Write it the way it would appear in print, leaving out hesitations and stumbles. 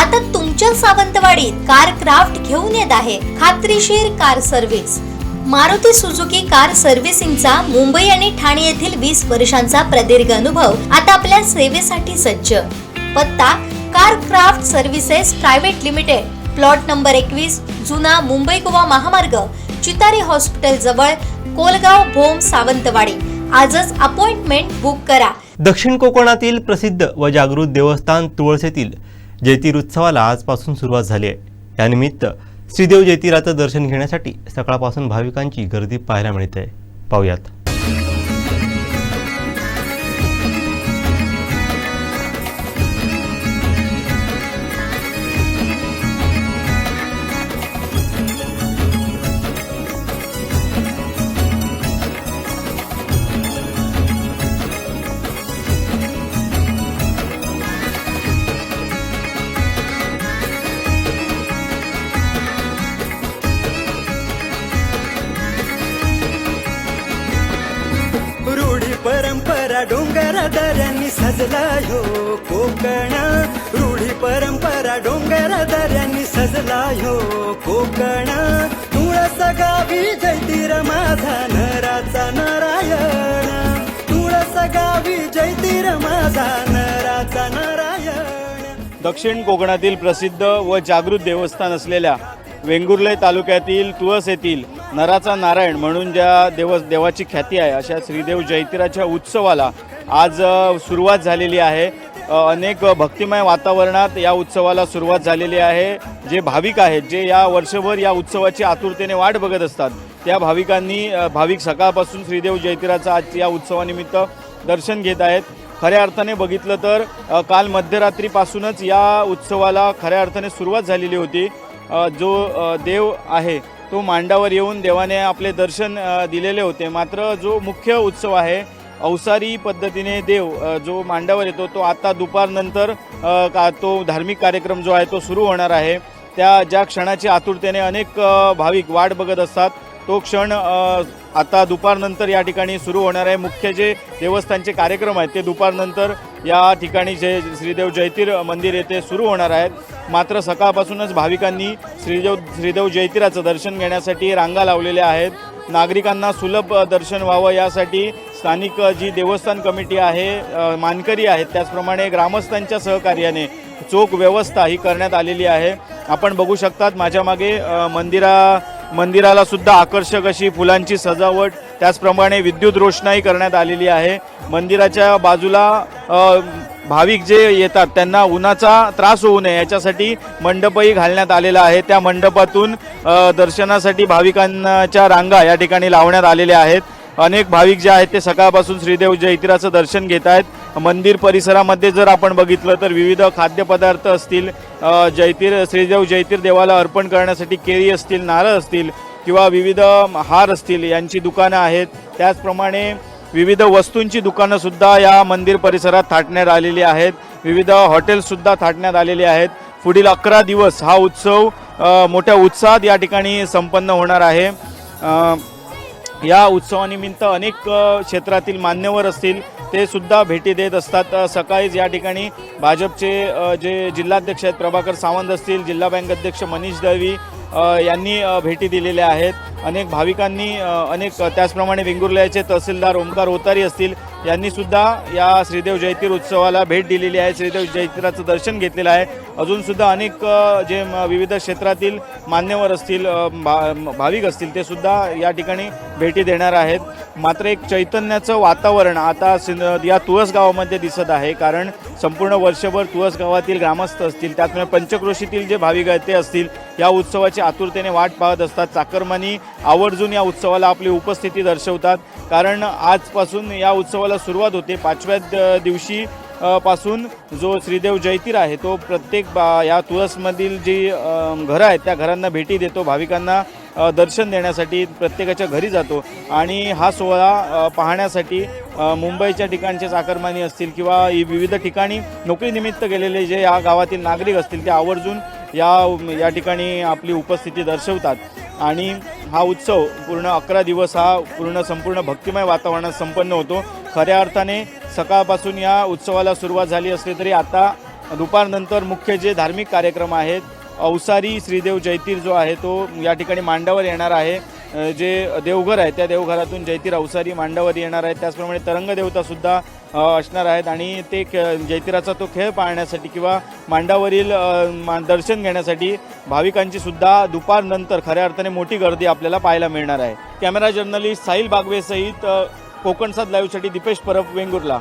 आता तुमच्या सावंतवाडीत car craft घेऊन येत आहे खात्रीशीर car service. Maruti Suzuki car सर्व्हिसिंगचा मुंबई आणि ठाणे येथील 20 वर्षांचा प्रदीर्घ अनुभव आता आपल्या सेवेसाठी सज्ज। पत्ता car craft services private limited, plot number 21, जुना मुंबई गोवा महामार्ग, चितारी हॉस्पिटल जवळ, कोलगाव भोम, सावंतवाडी। आजच अपॉइंटमेंट बुक करा। दक्षिण कोकणातील प्रसिद्ध व जागृत देवस्थान तुळस येथील जैतीर उत्सवाला आजपासून सुरुवात झाली आहे। यानिमित्त श्रीदेव जैतिराचं दर्शन घेण्यासाठी सकाळपासून भाविकांची गर्दी पाहायला मिळते आहे। पाहूयात। परंपरा डोंगर दऱ्यांनी सजला ह्यो कोकण, रूढी परंपरा डोंगर दऱ्यांनी सजला ह्यो कोकण। तुळस गावी जैतीर माझा नराचा नारायण, तुळस गावी जैतीर माझा नराचा नारायण। दक्षिण कोकणातील प्रसिद्ध व जागृत देवस्थान असलेल्या वेंगुर्ले तालुक्यातील तुळस येथील नराचा नारायण म्हणून ज्या देवाची ख्याती आहे अशा श्रीदेव जैतिराच्या उत्सवाला आज सुरुवात झालेली आहे। अनेक भक्तिमय वातावरणात या उत्सवाला सुरुवात झालेली आहे। जे भाविक आहेत, जे या वर्षभर या उत्सवाची आतुरतेने वाट बघत असतात, त्या भाविक सकाळपासून श्रीदेव जैतिराचं आज या उत्सवानिमित्त दर्शन घेत आहेत। खऱ्या अर्थाने बघितलं तर काल मध्यरात्रीपासूनच या उत्सवाला खऱ्या अर्थाने सुरुवात झालेली होती। जो देव आहे तो मांडावर येऊन देवाने आपले दर्शन दिलेले होते। मात्र जो मुख्य उत्सव आहे, अवसारी पद्धतीने देव जो मांडावर येतो तो आता दुपारनंतर तो धार्मिक कार्यक्रम जो आहे तो सुरू होणार आहे। त्या ज्या क्षणाची आतुरतेने अनेक भाविक वाट बघत असतात, तो क्षण आता दुपारनंतर या ठिकाणी सुरू होणार आहे। मुख्य जे देवस्थानचे कार्यक्रम आहेत ते दुपारनंतर या ठिकाणी जे श्रीदेव जैतीर मंदिर येथे सुरू होणार आहेत। मात्र सकाळपासूनच भाविकांनी श्रीदेव जैतिराचं दर्शन घेण्यासाठी रांगा लावलेल्या आहेत। नागरिकांना सुलभ दर्शन व्हावं यासाठी स्थानिक जी देवस्थान कमिटी आहे, मानकरी आहेत, त्याचप्रमाणे ग्रामस्थांच्या सहकार्याने चोख व्यवस्था ही करण्यात आलेली आहे। आपण बघू शकतात माझ्या मागे मंदिराला सुद्धा आकर्षक अशी फुलांची सजावट, त्याचप्रमाणे विद्युत रोषणाई करण्यात आलेली आहे। मंदिराच्या बाजूला भाविक जे येतात त्यांना उन्हाचा त्रास होऊ नये याच्यासाठी मंडपही घालण्यात आलेला आहे। त्या मंडपातून दर्शनासाठी भाविकांच्या रांगा या ठिकाणी लावण्यात आलेल्या आहेत। अनेक भाविक जे आहेत ते सकाळपासून श्रीदेव जैतिराचं दर्शन घेत आहेत। मंदिर परिसरामध्ये जर आपण बघितलं तर विविध खाद्यपदार्थ असतील, श्रीदेव जैतीर देवाला अर्पण करण्यासाठी केळी असतील, नारळ असतील किंवा विविध हार असतील यांची दुकानं आहेत। त्याचप्रमाणे विविध वस्तूंची दुकानंसुद्धा या मंदिर परिसरात थाटण्यात आलेली आहेत। विविध हॉटेल्ससुद्धा थाटण्यात आलेली आहेत। पुढील 11 दिवस हा उत्सव मोठ्या उत्साहात या ठिकाणी संपन्न होणार आहे। या उत्सवानिमित्त अनेक क्षेत्रातील मान्यवर असतील ते सुद्धा भेटी देत असतात। सकाळीच या ठिकाणी भाजपचे जे जिल्हाध्यक्ष आहेत प्रभाकर सावंत असतील, जिल्हा बँक अध्यक्ष मनीष दळवी यांनी भेटी दिलेल्या आहेत। अनेक भाविकांनी त्याचप्रमाणे वेंगुर्ल्याचे तहसीलदार ओमकार ओतारी असतील यांनी सुद्धा या श्रीदेव जैतीर उत्सवाला भेट दिलेली आहे, श्रीदेव जैतिराचं दर्शन घेतलेलं आहे। अजून सुद्धा अनेक जे विविध क्षेत्रातील मान्यवर असतील, भाविक असतील ते सुद्धा या ठिकाणी भेटी देणार आहेत। मात्र एक चैतन्याचं वातावरण आता या तुळस गावामध्ये दिसत आहे, कारण संपूर्ण वर्षभर तुळस गावातील ग्रामस्थ असतील, त्याचप्रमाणे पंचक्रोशीतील जे भाविक आहेत ते असतील, या उत्सवाची आतुरतेने वाट पाहत असतात। चाकरमानी आवर्जून या उत्सवाला आपली उपस्थिती दर्शवतात, कारण आजपासून या उत्सवाला सुरुवात होते। 5व्या दिवशी पासून जो श्रीदेव जैतीर आहे तो प्रत्येक या तुळसमधील जी घरं आहेत त्या घरांना भेटी देतो, भाविकांना दर्शन देण्यासाठी प्रत्येकाच्या घरी जातो आणि हा सोहळा पाहण्यासाठी मुंबईच्या ठिकाणचे चाकरमानी असतील किंवा विविध ठिकाणी नोकरीनिमित्त गेलेले जे या गावातील नागरिक असतील ते आवर्जून या ठिकाणी आपली उपस्थिती दर्शवतात आणि हा उत्सव पूर्ण 11 दिवस हा संपूर्ण भक्तिमय वातावरणात संपन्न होतो। खऱ्या अर्थाने सकाळपासून या उत्सवाला सुरुवात झाली असली तरी आता दुपारनंतर मुख्य जे धार्मिक कार्यक्रम आहेत, अवसारी श्रीदेव जयतीर जो आहे तो या ठिकाणी मांडावर येणार आहे. जे देवघर आहे त्या देवघरातून जयतीर अवसारी मांडावर येणार आहेत. त्याचप्रमाणे तरंगदेवतासुद्धा असणार आहेत आणि ते जयतीराचा तो खेळ पाहण्यासाठी किंवा मांडावरील दर्शन घेण्यासाठी भाविकांची सुद्धा दुपारनंतर खऱ्या अर्थाने मोठी गर्दी आपल्याला पाहायला मिळणार आहे. कॅमेरा जर्नलिस्ट साहिल बागवेसहित कोकणसाद लाईव्हसाठी दीपेश परब, वेंगुर्ला.